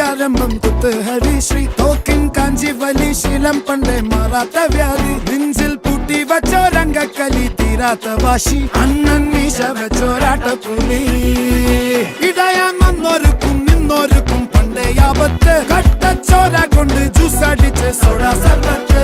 ആരംഭം കുത്തുഹരി ശ്രീ തോക്കിൻ കാഞ്ചി വലി ശീലം പണ്ടേ മാറാത്ത വ്യാധി നെഞ്ചിൽ പൂട്ടി വച്ചോരംഗക്കലി തീരാത്ത വാശി അണ്ണൻ മീശ വെച്ചോരാട്ട പുലി ഇടയാന്നൊരുക്കും നിന്നൊരുക്കും പണ്ടേ ആപത്ത് കട്ടച്ചോര കൊണ്ട് ജ്യൂസ് അടിച്ച് സോഡ സർബത്ത്